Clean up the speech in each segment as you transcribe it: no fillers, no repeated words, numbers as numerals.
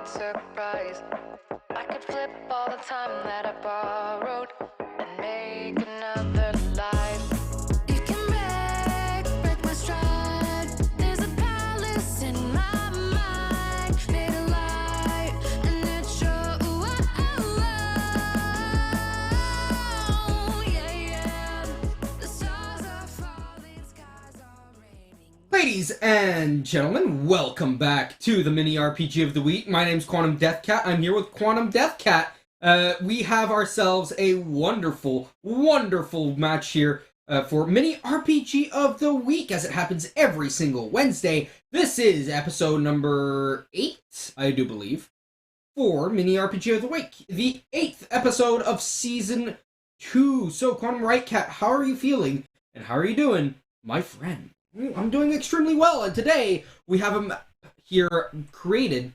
Surprise. I could flip all the time that I borrowed and make another life. You can break my stride. There's a palace in my mind, made of light, and it shows. Yeah, yeah. The stars are falling, skies are raining. Ladies and gentlemen, welcome back to the mini RPG of the week. My name's Quantum Deathcat. I'm here with Quantum Deathcat. We have ourselves a wonderful, wonderful match here for mini RPG of the week, as it happens every single Wednesday. This is episode number 8, I do believe, for mini RPG of the week. The 8th episode of season 2. So, Quantum Rightcat, how are you feeling? And how are you doing, my friend? I'm doing extremely well, and today we have him here created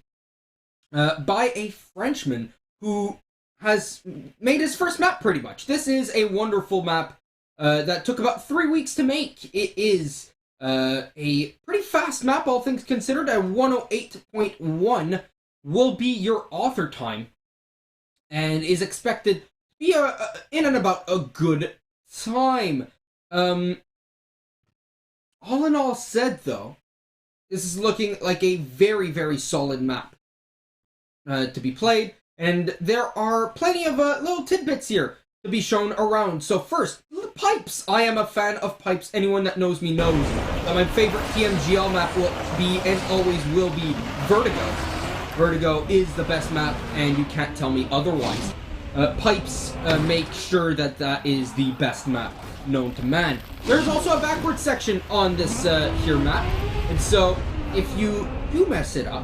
by a Frenchman who has made his first map, pretty much. This is a wonderful map that took about 3 weeks to make. It is a pretty fast map, all things considered. A 108.1 will be your author time, and is expected to be in and about a good time. All in all said, though, this is looking like a very, very solid map to be played, and there are plenty of little tidbits here to be shown around. So first, the pipes. I am a fan of pipes. Anyone that knows me knows that my favorite TMGL map will be, and always will be, Vertigo. Vertigo is the best map, and you can't tell me otherwise. Pipes make sure that that is the best map known to man. There's also a backward section on this here map, and so if you do mess it up,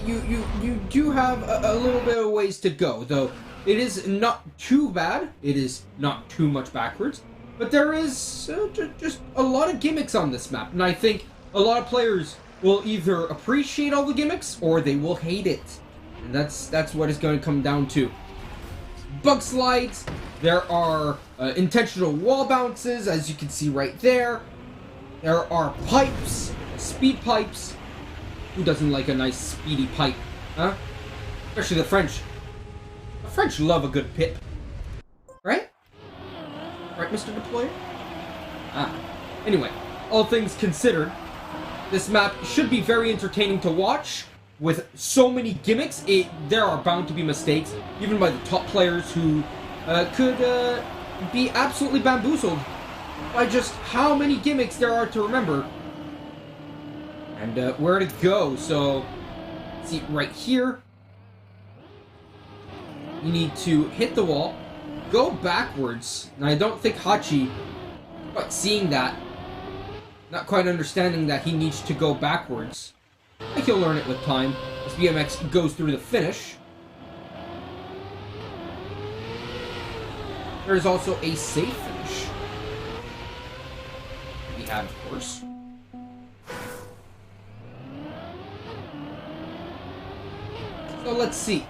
you do have a little bit of ways to go, though it is not too bad. It is not too much backwards, but there is just a lot of gimmicks on this map, and I think a lot of players will either appreciate all the gimmicks or they will hate it, and that's what it's going to come down to. Bug slides, there are intentional wall bounces, as you can see right there. There are pipes, speed pipes. Who doesn't like a nice speedy pipe, huh? Especially the French. The French love a good pip, right? Right, Mr. Deployer? Anyway, all things considered, this map should be very entertaining to watch. With so many gimmicks, there are bound to be mistakes, even by the top players who could be absolutely bamboozled by just how many gimmicks there are to remember and where to go. So, see, right here, you need to hit the wall, go backwards. Now, I don't think Hachi, quite seeing that, not quite understanding that he needs to go backwards. I think he'll learn it with time as BMX goes through the finish. There's also a safe finish. We have, of course. So let's see.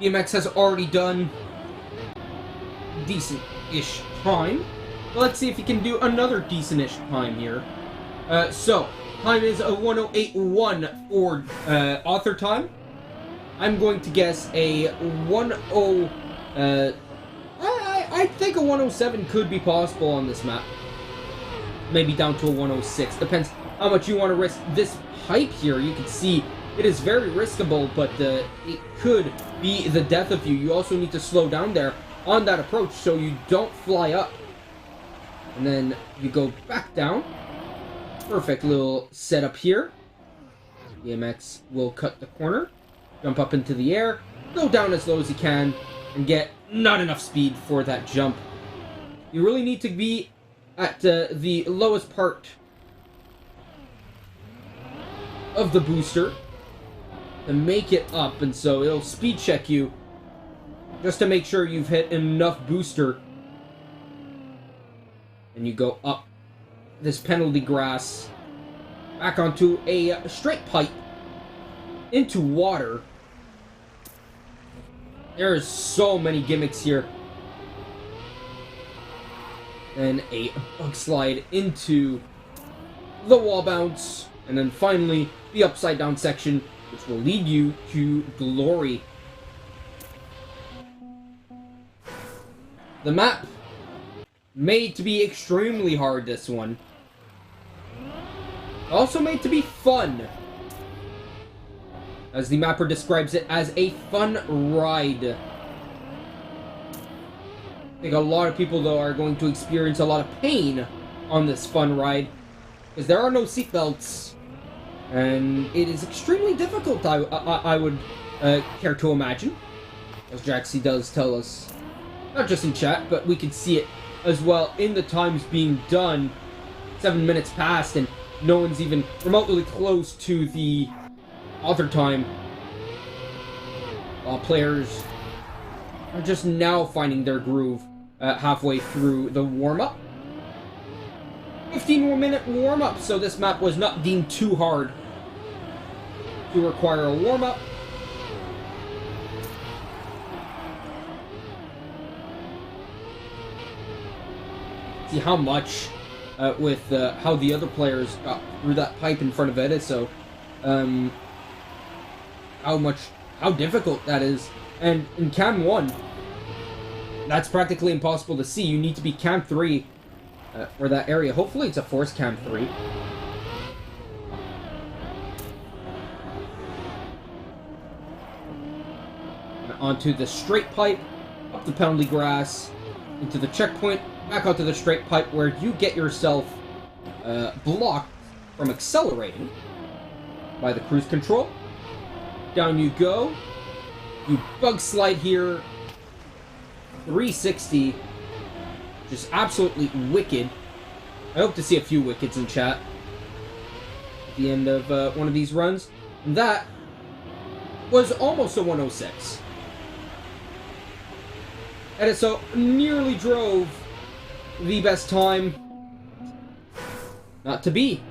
BMX has already done decent-ish time. Let's see if he can do another decent-ish time here. So, time is a 1:08.1 for author time. I'm going to guess a 1:0... I think a 1:07 could be possible on this map. Maybe down to a 1:06. Depends how much you want to risk this pipe here. You can see it is very riskable, but it could be the death of you. You also need to slow down there on that approach so you don't fly up. And then you go back down. Perfect little setup here. BMX will cut the corner, jump up into the air, go down as low as you can, and get not enough speed for that jump. You really need to be at the lowest part of the booster to make it up, and so it'll speed check you just to make sure you've hit enough booster. And you go up this penalty grass, back onto a straight pipe, into water. There's so many gimmicks here. Then a bug slide into the wall bounce, and then finally the upside down section, which will lead you to glory. The map made to be extremely hard, this one. Also made to be fun, as the mapper describes it as a fun ride. I think a lot of people, though, are going to experience a lot of pain on this fun ride, because there are no seatbelts, and it is extremely difficult, I would care to imagine, as Jaxie does tell us, not just in chat, but we can see it as well in the times being done. 7 minutes passed, and no one's even remotely close to the author time. While players are just now finding their groove halfway through the warm-up. 15-minute warm-up, so this map was not deemed too hard to require a warm-up. See how much with how the other players got through that pipe in front of Edda, so how difficult that is. And in Cam 1, that's practically impossible to see. You need to be Cam 3 for that area. Hopefully it's a Force Cam 3. And onto the straight pipe, up the penalty grass, into the checkpoint, back onto the straight pipe, where you get yourself blocked from accelerating by the cruise control. Down you go. You bug slide here. 360. Just absolutely wicked. I hope to see a few wickeds in chat at the end of one of these runs. And that was almost a 106. And so nearly drove the best time. Not to be.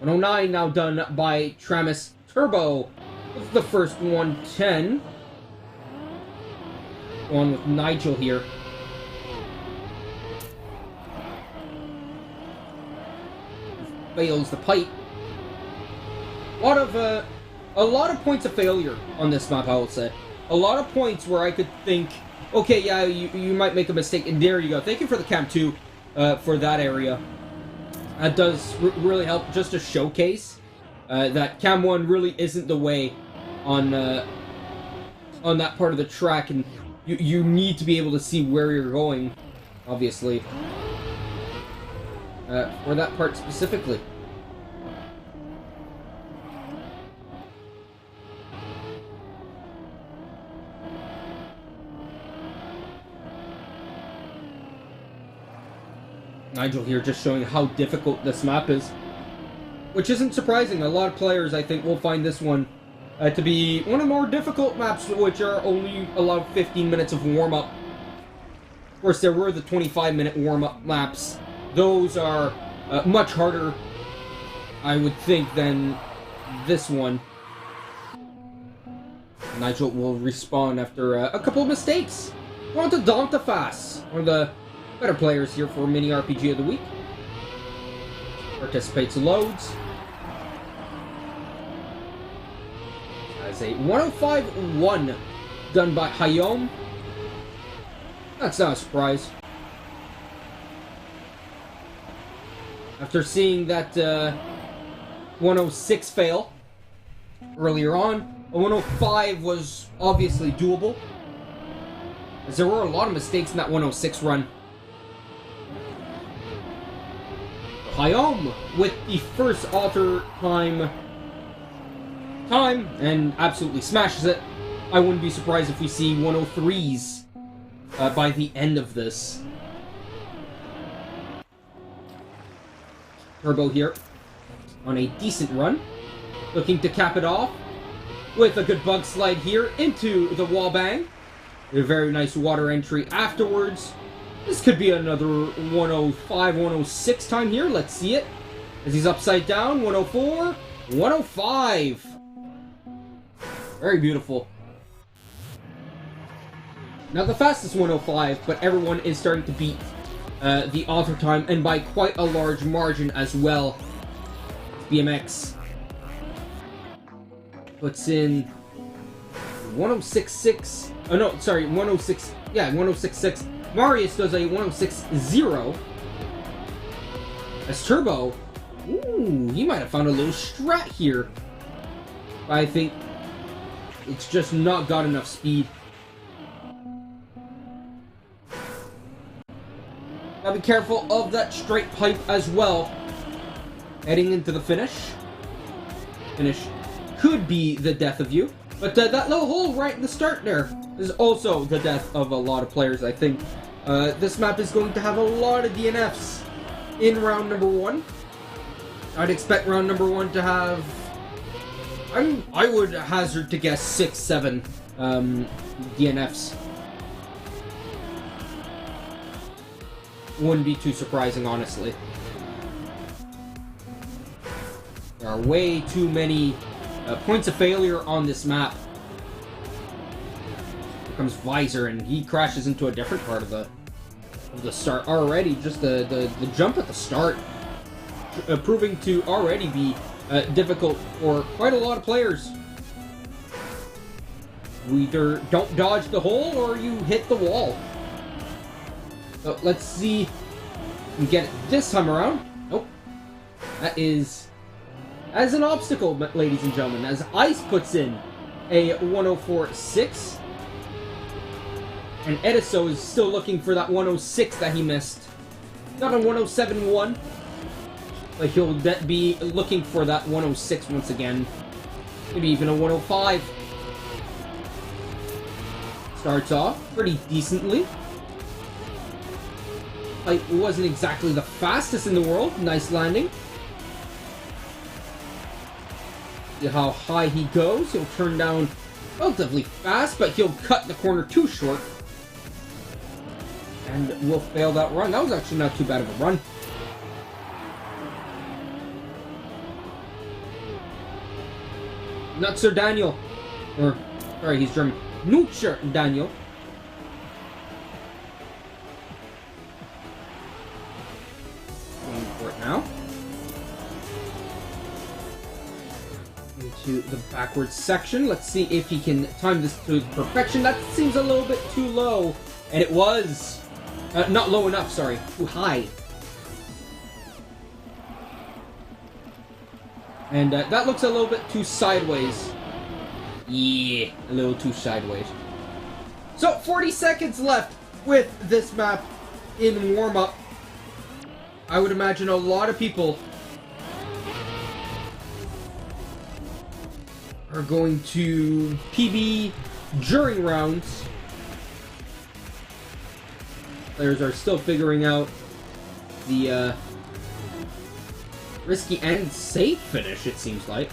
.109 now done by Tramis Turbo with the first 110. Going with Nigel here. Fails the pipe. A lot of points of failure on this map, I will say. A lot of points where I could think, okay, yeah, you might make a mistake, and there you go. Thank you for the Cam 2 for that area. That does really help just to showcase that Cam 1 really isn't the way on that part of the track, and you need to be able to see where you're going, obviously, for that part specifically. Nigel here just showing how difficult this map is, which isn't surprising. A lot of players, I think, will find this one to be one of the more difficult maps, which are only allowed 15 minutes of warm-up. Of course, there were the 25-minute warm-up maps. Those are much harder, I would think, than this one. Nigel will respawn after a couple of mistakes. On to Dantafas, one of the better players here for Mini RPG of the Week. Participates loads. As a 105-1 done by Hayom. That's not a surprise. After seeing that 106 fail earlier on, a 105 was obviously doable, as there were a lot of mistakes in that 106 run. Hayom with the first alter time and absolutely smashes it. I wouldn't be surprised if we see 103s by the end of this. Turbo here on a decent run, looking to cap it off with a good bug slide here into the wall bang. A very nice water entry afterwards. This could be another 105, 106 time here. Let's see it. As he's upside down, 104, 105. Very beautiful. Now the fastest 105, but everyone is starting to beat the author time, and by quite a large margin as well. BMX puts in 106.6. Oh no, sorry, 106. Yeah, 106.6. Marius does a 106.0. As Turbo, ooh, he might have found a little strat here. I think it's just not got enough speed. Now be careful of that straight pipe as well. Heading into the finish. Finish could be the death of you. But that little hole right in the start there is also the death of a lot of players, I think. This map is going to have a lot of DNFs in round number 1. I'd expect round number 1 to have... I would hazard to guess 6, 7 DNFs. Wouldn't be too surprising, honestly. There are way too many points of failure on this map. Here comes Visor, and he crashes into a different part of the start already. Just the jump at the start, proving to already be difficult for quite a lot of players. You either don't dodge the hole or you hit the wall. So let's see if we can get it this time around. Nope. That is as an obstacle, ladies and gentlemen, as Ice puts in a 104.6. And Ediso is still looking for that 106 that he missed. Not a 107.1. But he'll be looking for that 106 once again. Maybe even a 105. Starts off pretty decently. It wasn't exactly the fastest in the world. Nice landing. See how high he goes. He'll turn down relatively fast, but he'll cut the corner too short. And will fail that run. That was actually not too bad of a run. Not Sir Daniel. Or, sorry, he's German. Nutzer Daniel. Going for it now. Into the backwards section. Let's see if he can time this to perfection. That seems a little bit too low. And it was. Not low enough, sorry. Too high. And that looks a little bit too sideways. Yeah, a little too sideways. So, 40 seconds left with this map in warm-up. I would imagine a lot of people are going to PB during rounds. Players are still figuring out the risky and safe finish, it seems like.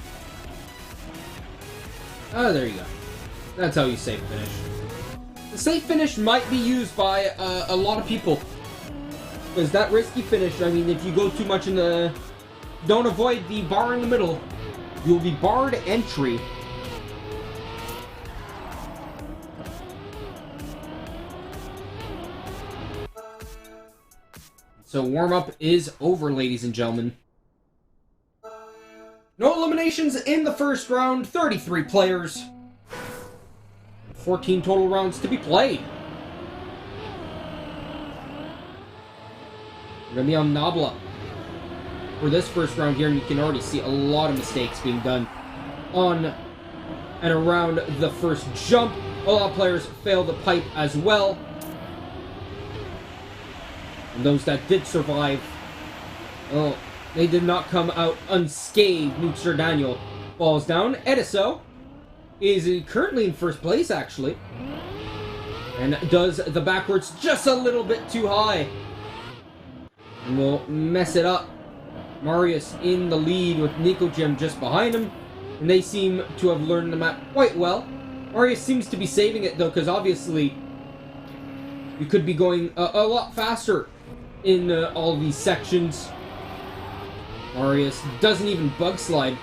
Oh, there you go. That's how you safe finish. The safe finish might be used by a lot of people. Because that risky finish, I mean, if you go too much in the... Don't avoid the bar in the middle, you'll be barred entry. So warm-up is over, ladies and gentlemen. No eliminations in the first round, 33 players. 14 total rounds to be played. We're going to be on Nabla for this first round here, and you can already see a lot of mistakes being done on and around the first jump. A lot of players fail the pipe as well. And those that did survive, well, they did not come out unscathed. Nuke Daniel falls down. Ediso is currently in first place, actually. And does the backwards just a little bit too high. And will mess it up. Marius in the lead with Nico Jim just behind him. And they seem to have learned the map quite well. Marius seems to be saving it, though, because obviously you could be going a lot faster in all these sections. Marius doesn't even bug slide.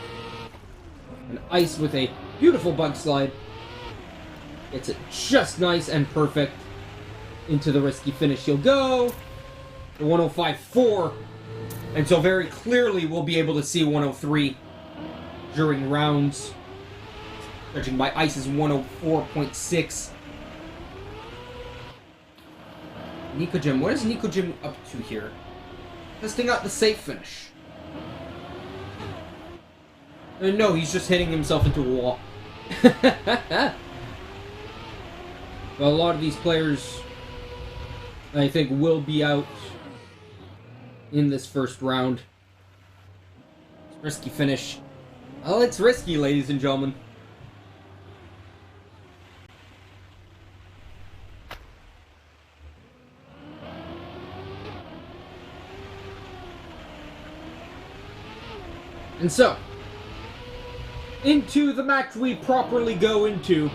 And Ice with a beautiful bug slide. It's just nice and perfect. Into the risky finish he'll go. The 105.4. And so very clearly we'll be able to see 103 during rounds. Judging by Ice's 104.6. Nico Jim, what is Nico Jim up to here? Testing out the safe finish. No, he's just hitting himself into a wall. But a lot of these players, I think, will be out in this first round. It's risky finish. Well, it's risky, ladies and gentlemen. And so, into the match we properly go into.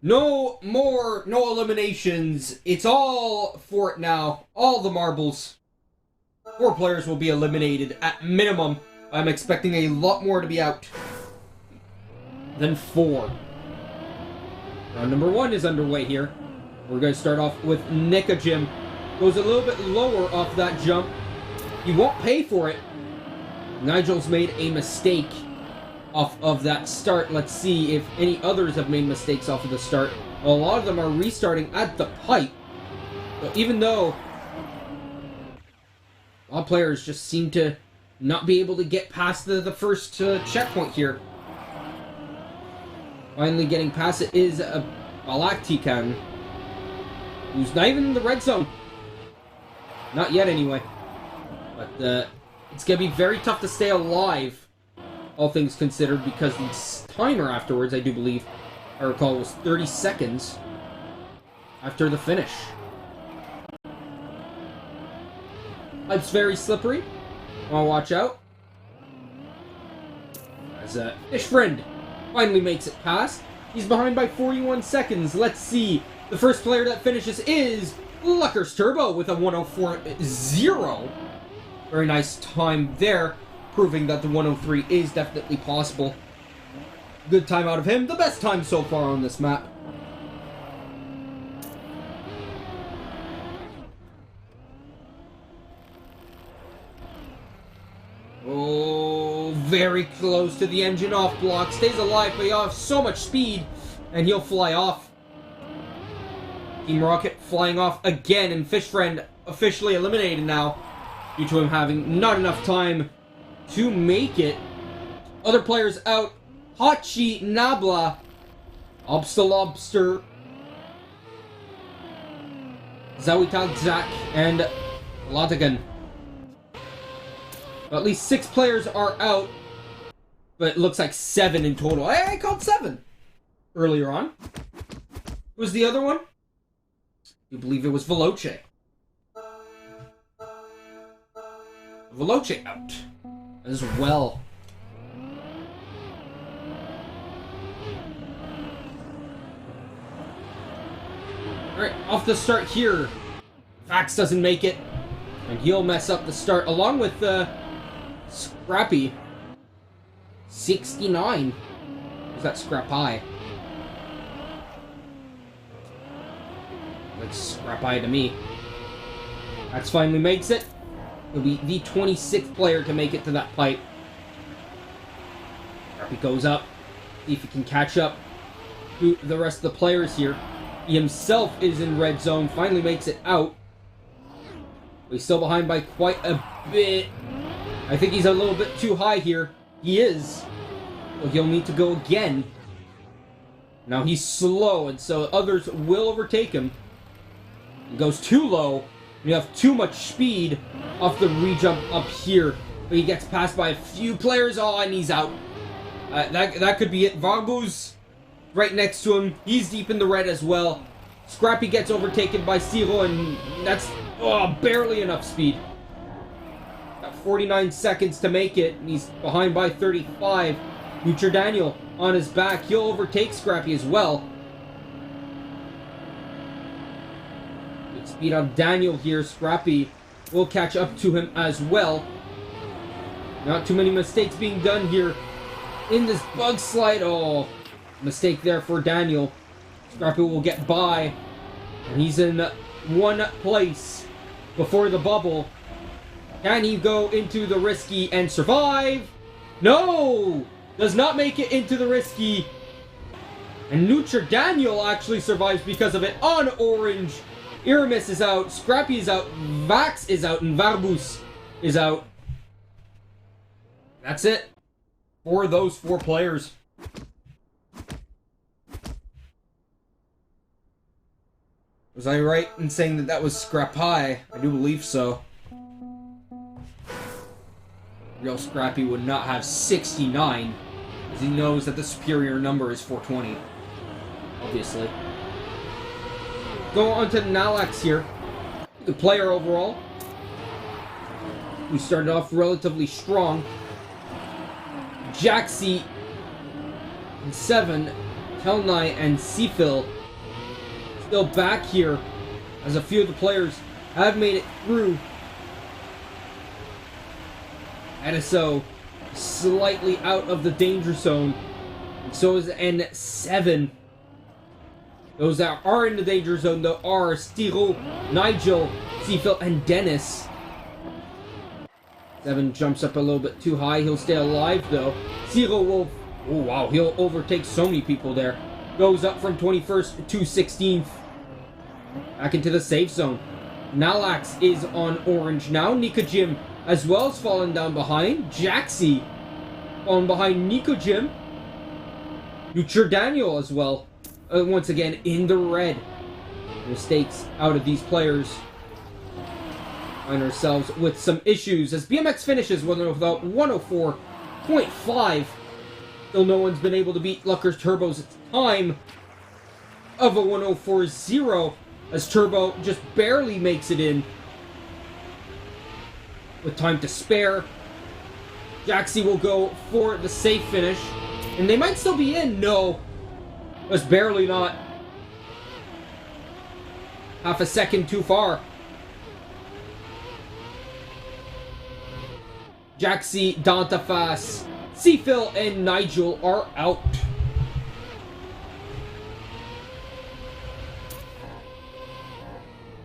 No eliminations. It's all for it now. All the marbles. 4 players will be eliminated at minimum. I'm expecting a lot more to be out than 4. Round number 1 is underway here. We're going to start off with Nika Jim. Goes a little bit lower off that jump. He won't pay for it. Nigel's made a mistake off of that start. Let's see if any others have made mistakes off of the start. Well, a lot of them are restarting at the pipe. So even though a lot of players just seem to not be able to get past the first checkpoint here. Finally getting past it is Balaktikan, who's not even in the red zone. Not yet, anyway. But it's going to be very tough to stay alive, all things considered, because the timer afterwards, I do believe, I recall, was 30 seconds after the finish. Pipe's very slippery. Wanna watch out. As Fish Friend finally makes it past. He's behind by 41 seconds. Let's see. The first player that finishes is Luckers Turbo with a 104.0. Very nice time there, proving that the 103 is definitely possible. Good time out of him. The best time so far on this map. Oh, very close to the engine off block. Stays alive, but he'll have so much speed, and he'll fly off. Team Rocket flying off again, and Fish Friend officially eliminated now, due to him having not enough time to make it. Other players out. Hachi Nabla, Obsta Lobster, Zawitag Zak, and Latagan. At least 6 players are out, but it looks like 7 in total. I called 7 earlier on. Who was the other one? I believe it was Veloce. Veloce out as well. Alright, off the start here. Fax doesn't make it. And he'll mess up the start along with Scrappy. 69. Is that Scrappy? Like Scrappy to me. Fax finally makes it. He'll be the 26th player to make it to that pipe. Scrappy goes up. See if he can catch up to the rest of the players here. He himself is in red zone. Finally makes it out. But he's still behind by quite a bit. I think he's a little bit too high here. He is. So he'll need to go again. Now he's slow, and so others will overtake him. He goes too low. You have too much speed off the re-jump up here. But he gets passed by a few players. Oh, and he's out. That could be it. Vargus right next to him. He's deep in the red as well. Scrappy gets overtaken by Siro, and that's barely enough speed. Got 49 seconds to make it, and he's behind by 35. Future Daniel on his back. He'll overtake Scrappy as well. Good speed on Daniel here. Scrappy will catch up to him as well. Not too many mistakes being done here in this bug slide. Oh, mistake there for Daniel. Scrappy will get by. And he's in one place before the bubble. Can he go into the risky and survive? No! Does not make it into the risky. And Nutra Daniel actually survives because of it on orange. Iramis is out. Scrappy is out. Vax is out. And Varbus is out. That's it for those 4 players. Was I right in saying that that was Scrappy? I do believe so. Real Scrappy would not have 69, as he knows that the superior number is 420. Obviously. Go on to Nalax here. The player overall. We started off relatively strong. Jaxi, 7, Telnai, and Seafil still back here, as a few of the players have made it through. Ediso slightly out of the danger zone. And so is N7. Those that are in the danger zone, though, are Stiro, Nigel, Seafil, and Dennis. 7 jumps up a little bit too high. He'll stay alive, though. Zero will... Oh, wow. He'll overtake so many people there. Goes up from 21st to 16th. Back into the safe zone. Nalax is on orange now. Nikojim as well as fallen down behind. Jaxi falling behind Nikojim. Future Daniel as well. Once again in the red. Mistakes out of these players. Find ourselves with some issues as BMX finishes without 104.5. Still no one's been able to beat Lucker's Turbo's time of a 104.0 as Turbo just barely makes it in with time to spare. Jaxi will go for the safe finish, and they might still be in. No, was barely not. Half a second too far. Jaxi, Dantafas, Seafil, and Nigel are out.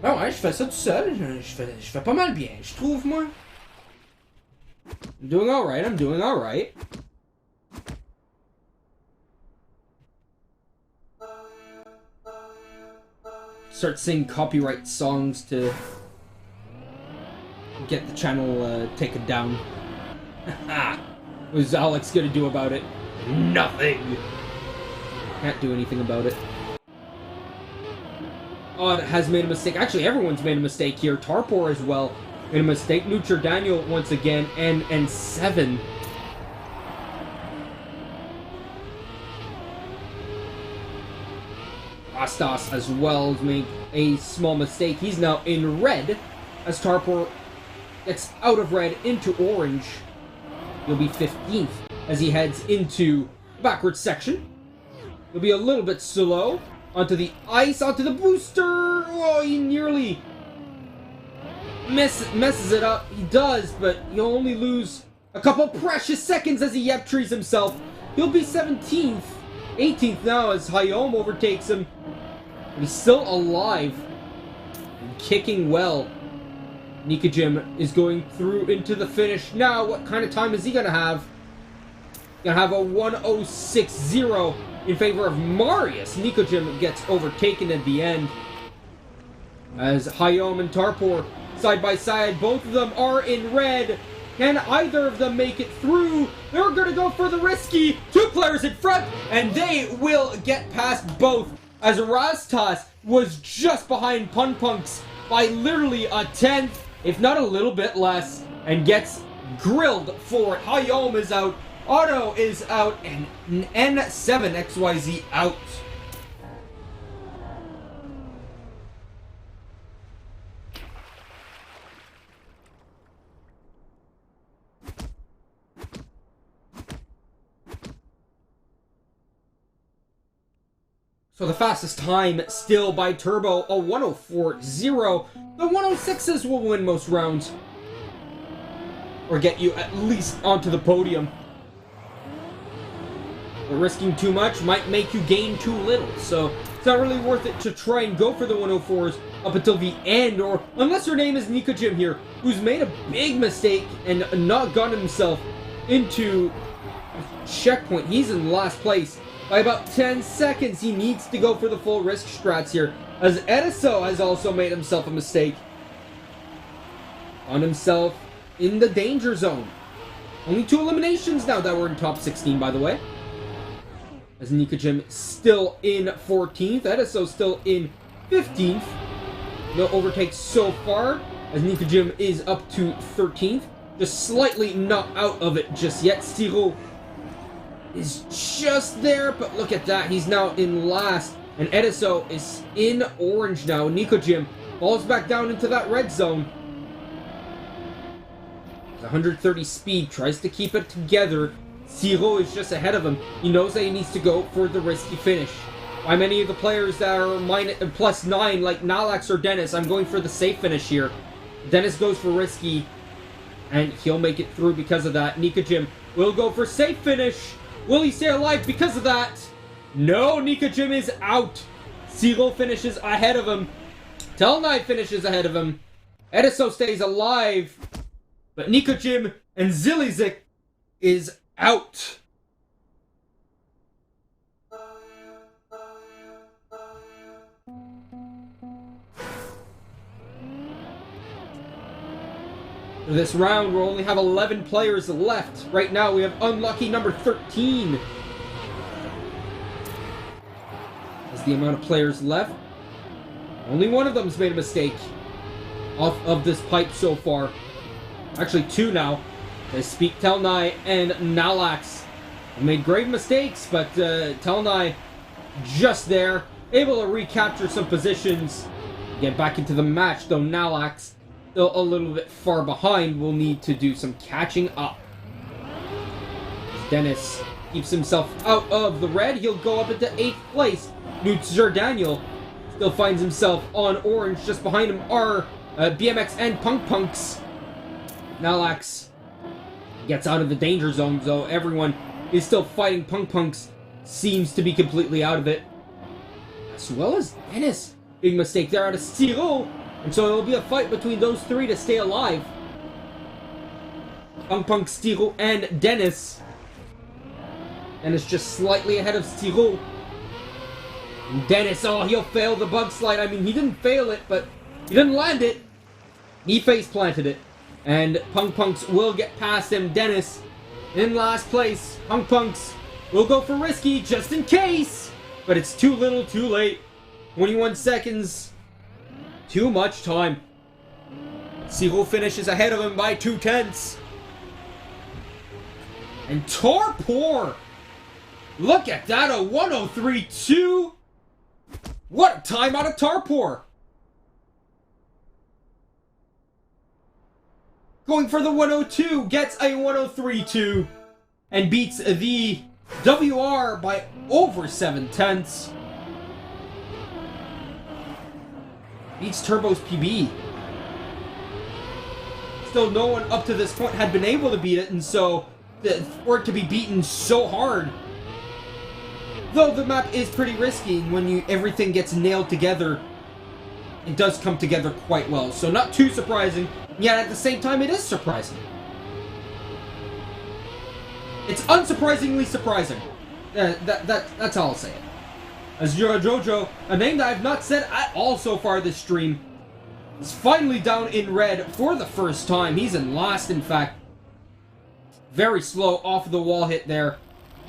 Ah ouais, je fais ça tout seul. Je fais pas mal bien, je trouve, moi. I'm doing alright, I'm doing alright. Start singing copyright songs to get the channel taken down. What is Alex gonna do about it? Nothing! Can't do anything about it. Odd has made a mistake. Actually, everyone's made a mistake here. Tarpor as well made a mistake. Nutra Daniel once again, and 7. Astas as well has made a small mistake. He's now in red as Tarpor gets out of red into orange. He'll be 15th as he heads into the backwards section. He'll be a little bit slow. onto the ice, onto the booster. Oh, he nearly messes it up. He does, but he'll only lose a couple precious seconds as he yep-trees himself. He'll be 17th, 18th now as Hayom overtakes him. But he's still alive and kicking well. Nikojim is going through into the finish now. What kind of time is he going to have? Going to have a 1:06.0 in favor of Marius. Nikojim gets overtaken at the end. As Hayom and Tarpor side by side, both of them are in red. Can either of them make it through? They're going to go for the risky. Two players in front, and they will get past both. As Rastas was just behind Punpunks by literally a tenth, if not a little bit less, and gets grilled for it. Hayom is out, Otto is out, and N7XYZ out. So the fastest time still by Turbo, a 1:04.0. The 1:06s will win most rounds. Or get you at least onto the podium. But risking too much might make you gain too little. So it's not really worth it to try and go for the 1:04s up until the end. Or unless your name is Nikojim here, who's made a big mistake and not gotten himself into a checkpoint. He's in last place by about 10 seconds. He needs to go for the full risk strats here, as Ediso has also made himself a mistake. On himself in the danger zone. Only 2 eliminations now that we're in top 16, by the way. As Nikojim still in 14th, Ediso still in 15th. No overtakes so far, as Nikojim is up to 13th. Just slightly not out of it just yet. Stiro is just there, but look at that. He's now in last, and Ediso is in orange now. Nikojim falls back down into that red zone. 130 speed, tries to keep it together. Siro is just ahead of him. He knows that he needs to go for the risky finish. By many of the players that are +9, like Nalax or Dennis, I'm going for the safe finish here. Dennis goes for risky, and he'll make it through because of that. Nikojim will go for safe finish. Will he stay alive because of that? No, Nikojim is out. Siro finishes ahead of him. Telnai finishes ahead of him. Ediso stays alive. But Nikojim and Zilizik is out. For this round, we'll only have 11 players left. Right now, we have unlucky number 13. That's the amount of players left. Only one of them's made a mistake off of this pipe so far. Actually, 2 now. They speak Telnai and Nalax. They made grave mistakes, but Telnai just there. Able to recapture some positions. Get back into the match, though Nalax still a little bit far behind. Will need to do some catching up. Dennis keeps himself out of the red. He'll go up into 8th place. Nutzer Daniel still finds himself on orange. Just behind him are BMX and Punk Punks. Nalax gets out of the danger zone, though everyone is still fighting. Punk Punks seems to be completely out of it. As well as Dennis. Big mistake there out of Stiro. And so it'll be a fight between those 3 to stay alive. Punk Punk, Stiro, and Dennis. Dennis just slightly ahead of Stiro. And Dennis, oh, he'll fail the bug slide. I mean, he didn't fail it, but he didn't land it. He face planted it. And Punk Punks will get past him. Dennis in last place. Punk Punks will go for risky just in case. But it's too little, too late. 21 seconds. Too much time. Siro finishes ahead of him by 2/10. And Torpor. Look at that, a 1:03.2. What a time out of Tarpor. Going for the 102, gets a 1:03.2, and beats the WR by over 7/10. beats Turbo's PB. Still, no one up to this point had been able to beat it, and so for it to be beaten so hard. Though the map is pretty risky, and when everything gets nailed together, it does come together quite well. So not too surprising, yet at the same time it is surprising. It's unsurprisingly surprising. That's all I'll say. As Jojo, a name that I've not said at all so far this stream, is finally down in red for the first time. He's in last, in fact. Very slow off the wall hit there.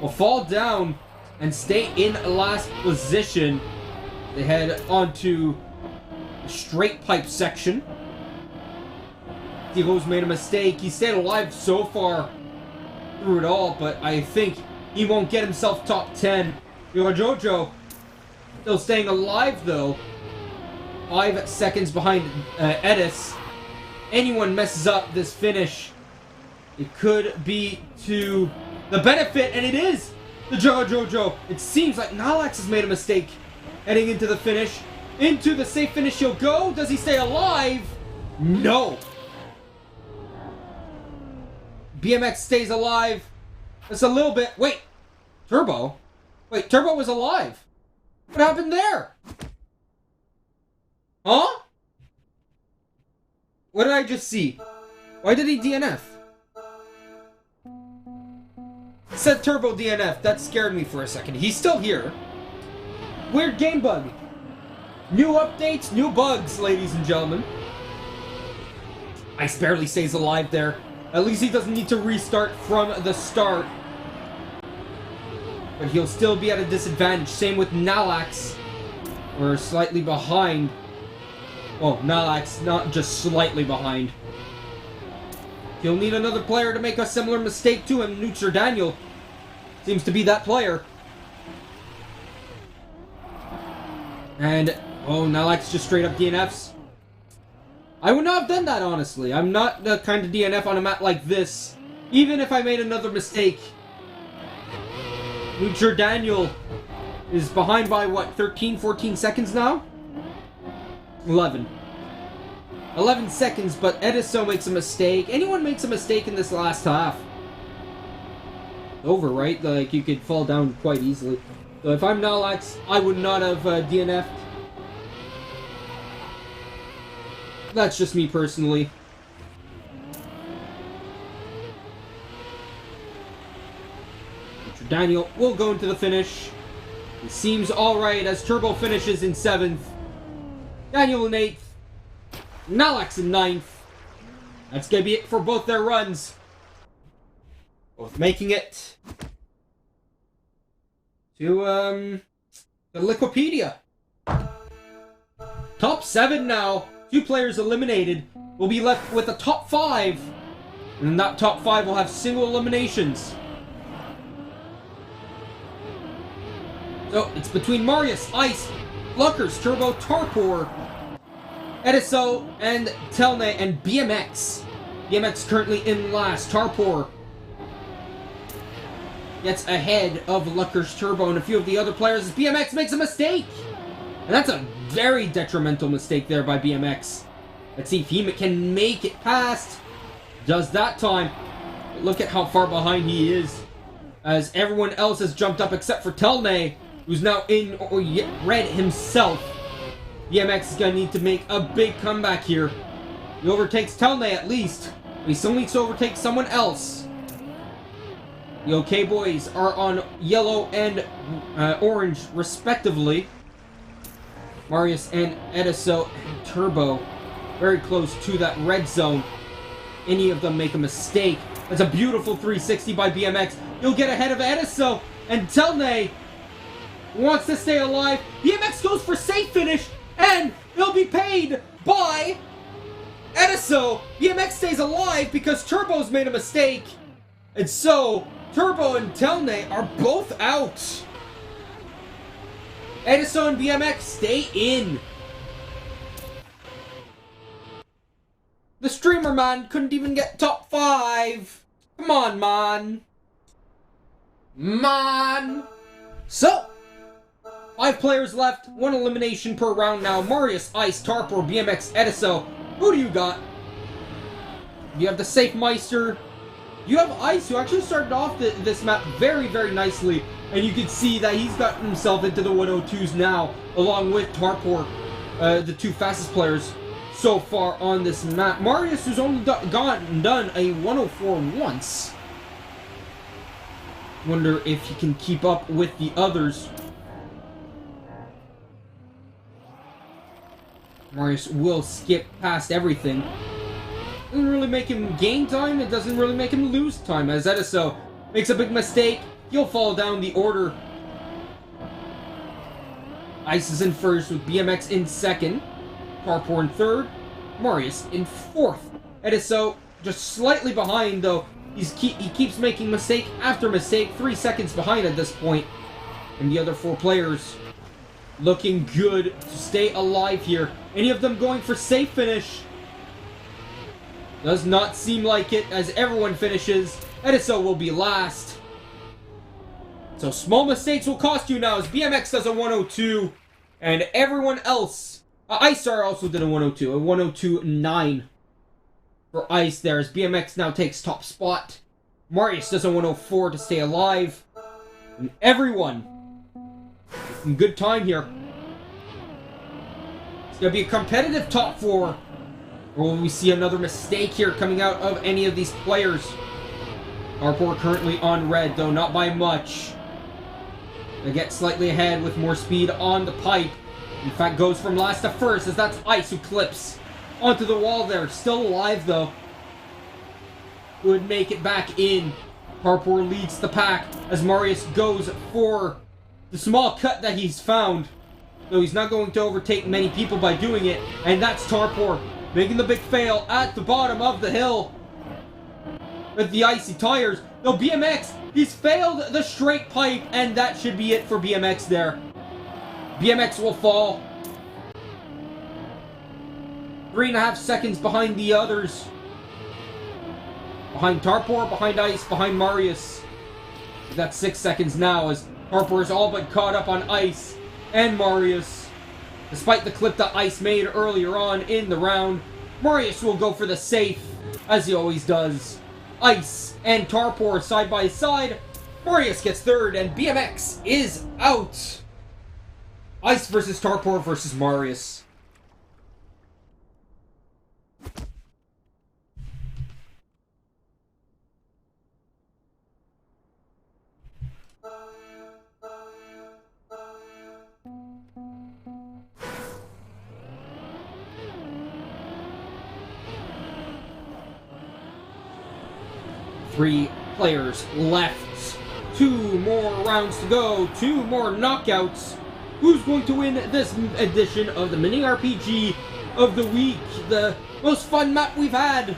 Will fall down and stay in last position. They head onto the straight pipe section. Diego's made a mistake. He stayed alive so far through it all, but I think he won't get himself top 10. Jojo still staying alive though. 5 seconds behind Edis. Anyone messes up this finish, it could be to the benefit, and it is the Jojo. It seems like Nalax has made a mistake heading into the finish. Into the safe finish he'll go. Does he stay alive? No. BMX stays alive. It's a little bit... Wait. Turbo? Wait, Turbo was alive. What happened there? Huh? What did I just see? Why did he DNF? It said Turbo DNF. That scared me for a second. He's still here. Weird game bug. New updates, new bugs, ladies and gentlemen. Ice barely stays alive there. At least he doesn't need to restart from the start. But he'll still be at a disadvantage. Same with Nalax. We're slightly behind. Oh, Nalax, not just slightly behind. He'll need another player to make a similar mistake to him. Nutzer Daniel seems to be that player. And, oh, Nalax just straight up DNFs. I would not have done that, honestly. I'm not the kind of DNF on a map like this. Even if I made another mistake. Nutzer Daniel is behind by, what, 13, 14 seconds now? 11 seconds, but Ediso makes a mistake. Anyone makes a mistake in this last half, over, right? Like, you could fall down quite easily. So if I'm Nalax, I would not have DNF'd. That's just me personally. Daniel will go into the finish. It seems alright as Turbo finishes in 7th. Daniel in 8th. Nalax in 9th. That's gonna be it for both their runs. Both making it to the Liquipedia. Top 7 now. 2 players eliminated. We'll be left with a top 5. And in that top 5 will have single eliminations. So it's between Marius, Ice, Luckers, Turbo, Tarpor, Ediso, and Telne, and BMX. BMX currently in last. Tarpor gets ahead of Luckers, Turbo, and a few of the other players as BMX makes a mistake. And that's a very detrimental mistake there by BMX. Let's see if he can make it past. Does that time. But look at how far behind he is, as everyone else has jumped up except for Telne, who's now in red himself. BMX is going to need to make a big comeback here. He overtakes Telne at least. But he still needs to overtake someone else. The OK Boys are on yellow and orange respectively. Marius and Ediso and Turbo very close to that red zone. Any of them make a mistake. That's a beautiful 360 by BMX. He'll get ahead of Ediso, and Telne wants to stay alive. BMX goes for safe finish, and he'll be paid by Ediso. BMX stays alive because Turbo's made a mistake. And so, Turbo and Telne are both out. Ediso and BMX stay in. The streamer, man, couldn't even get top 5. Come on, man. Man. So, 5 players left, 1 elimination per round now. Marius, Ice, Tarpor, BMX, Ediso. Who do you got? You have the Safe Meister. You have Ice, who actually started off this map very, very nicely. And you can see that he's gotten himself into the 102s now, along with Tarpor, the 2 fastest players so far on this map. Marius, who's only done a 104 once. Wonder if he can keep up with the others. Marius will skip past everything. Doesn't really make him gain time, it doesn't really make him lose time, as Ediso makes a big mistake. He'll fall down the order. Ice is in first with BMX in second. Tarpor in third. Marius in fourth. Ediso just slightly behind, though. He keeps making mistake after mistake. 3 seconds behind at this point. And the other 4 players looking good to stay alive here. Any of them going for safe finish? Does not seem like it, as everyone finishes. Ediso will be last. So small mistakes will cost you now, as BMX does a 102, and everyone else... Ice-Star also did a 102, a 102.9 for Ice there, as BMX now takes top spot. Marius does a 104 to stay alive. And everyone in good time here. It's going to be a competitive top 4. Or will we see another mistake here coming out of any of these players? Tarpor currently on red, though not by much. They get slightly ahead with more speed on the pipe. In fact, goes from last to first, as that's Ice who clips onto the wall there. Still alive, though. Would make it back in. Tarpor leads the pack as Marius goes for the small cut that he's found. Though he's not going to overtake many people by doing it. And that's Tarpor making the big fail at the bottom of the hill with the icy tires. Though BMX, he's failed the straight pipe, and that should be it for BMX there. BMX will fall. 3.5 seconds behind the others. Behind Tarpor, behind Ice, behind Marius. That's 6 seconds now, as Tarpor is all but caught up on Ice and Marius. Despite the clip that Ice made earlier on in the round, Marius will go for the safe, as he always does. Ice and Tarpor side by side. Marius gets third, and BMX is out. Ice versus Tarpor versus Marius. Three players left. 2 more rounds to go. 2 more knockouts. Who's going to win this edition of the mini RPG of the week? The most fun map we've had,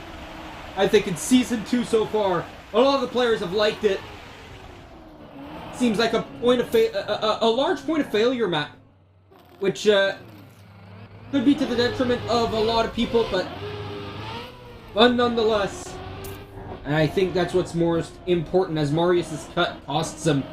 I think, in Season 2 so far. A lot of the players have liked it. Seems like a large point of failure map, which could be to the detriment of a lot of people, but fun nonetheless. And I think that's what's most important, as Marius' cut costs him.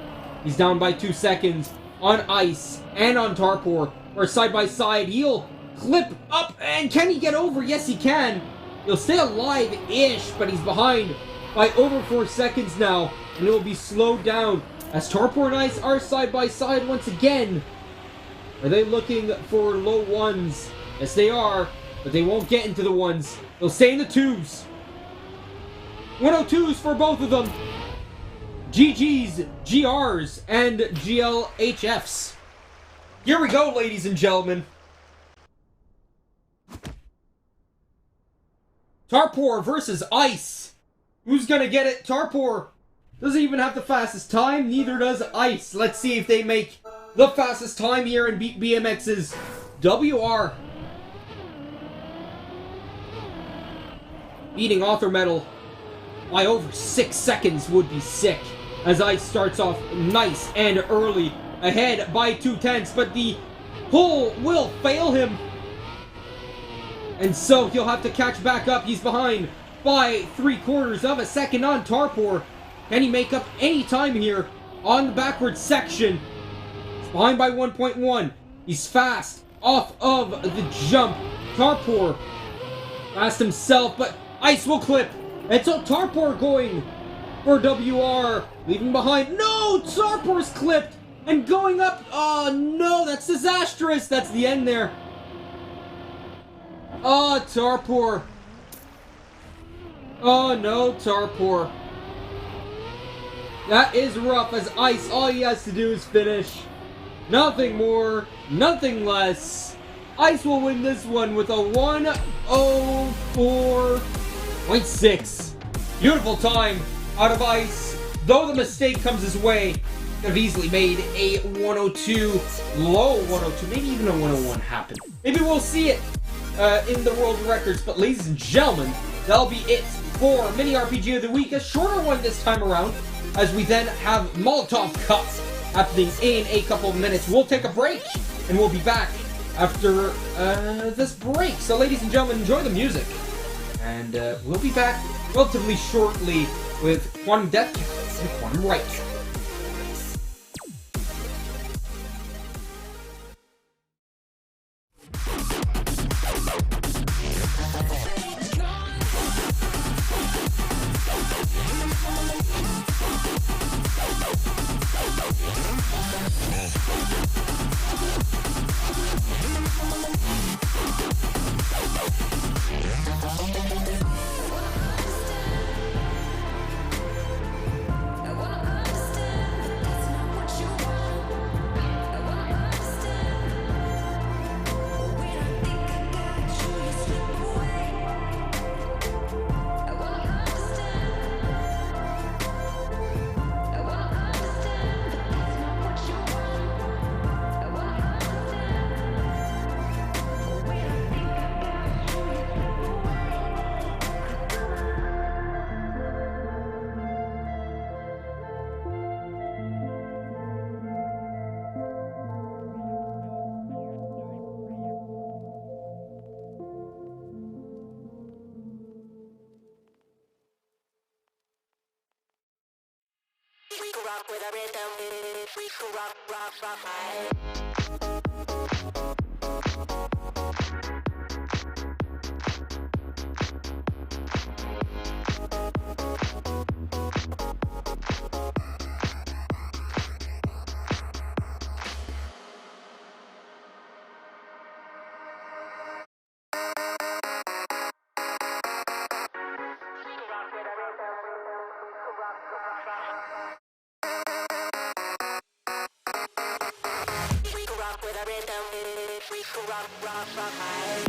He's down by 2 seconds on Ice and on Tarpor, or side by side. He'll clip up, and can he get over? Yes, he can. He'll stay alive-ish, but he's behind by over 4 seconds now, and it will be slowed down as Tarpor and Ice are side by side once again. Are they looking for low ones? Yes, they are, but they won't get into the ones. They'll stay in the 2s. 102s for both of them. GGs, GRs, and GLHFs. Here we go, ladies and gentlemen. Tarpor versus Ice. Who's gonna get it? Tarpor doesn't even have the fastest time, neither does Ice. Let's see if they make the fastest time here and beat BMX's WR. Beating Author Metal by over 6 seconds would be sick, as Ice starts off nice and early, ahead by 2/10, but the pull will fail him, and so he'll have to catch back up. He's behind by 3/4 of a second on Tarpor. Can he make up any time here on the backwards section? behind by 1.1. He's fast off of the jump. Tarpour fast himself, but Ice will clip. And so Tarpour going for WR, leaving behind. No, Tarpour's clipped and going up. Oh no, that's disastrous. That's the end there. Oh, Tarpour. Oh no, Tarpour. That is rough, as Ice, all he has to do is finish. Nothing more, nothing less. Ice will win this one with a 1:04.6. Beautiful time out of Ice. Though the mistake comes his way, could have easily made a 102, low 102, maybe even a 101 happen. Maybe we'll see it in the world records, but ladies and gentlemen, that'll be it for Mini RPG of the Week, a shorter one this time around, as we then have Molotov Cup happening in a couple of minutes. We'll take a break, and we'll be back after this break. So ladies and gentlemen, enjoy the music, and we'll be back relatively shortly with Quantum Death and Quantum Right. We can rock with a rhythm. We can rock, rock, rock, right. Rock, rock, rock, high.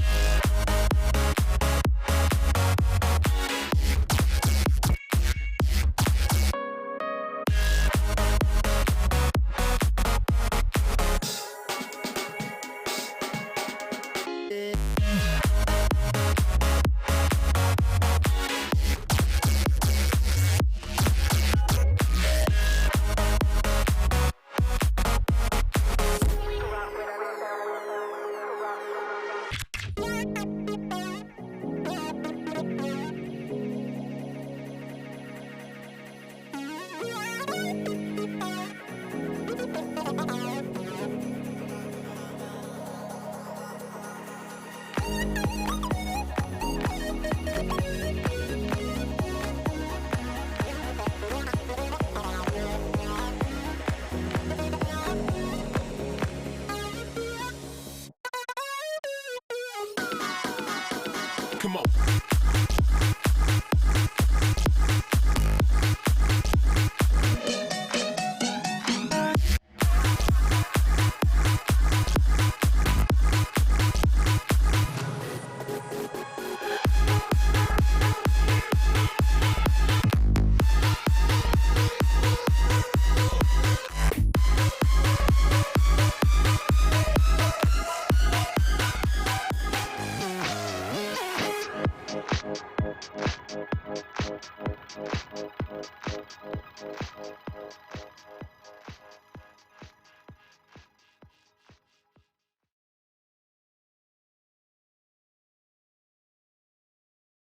Come on.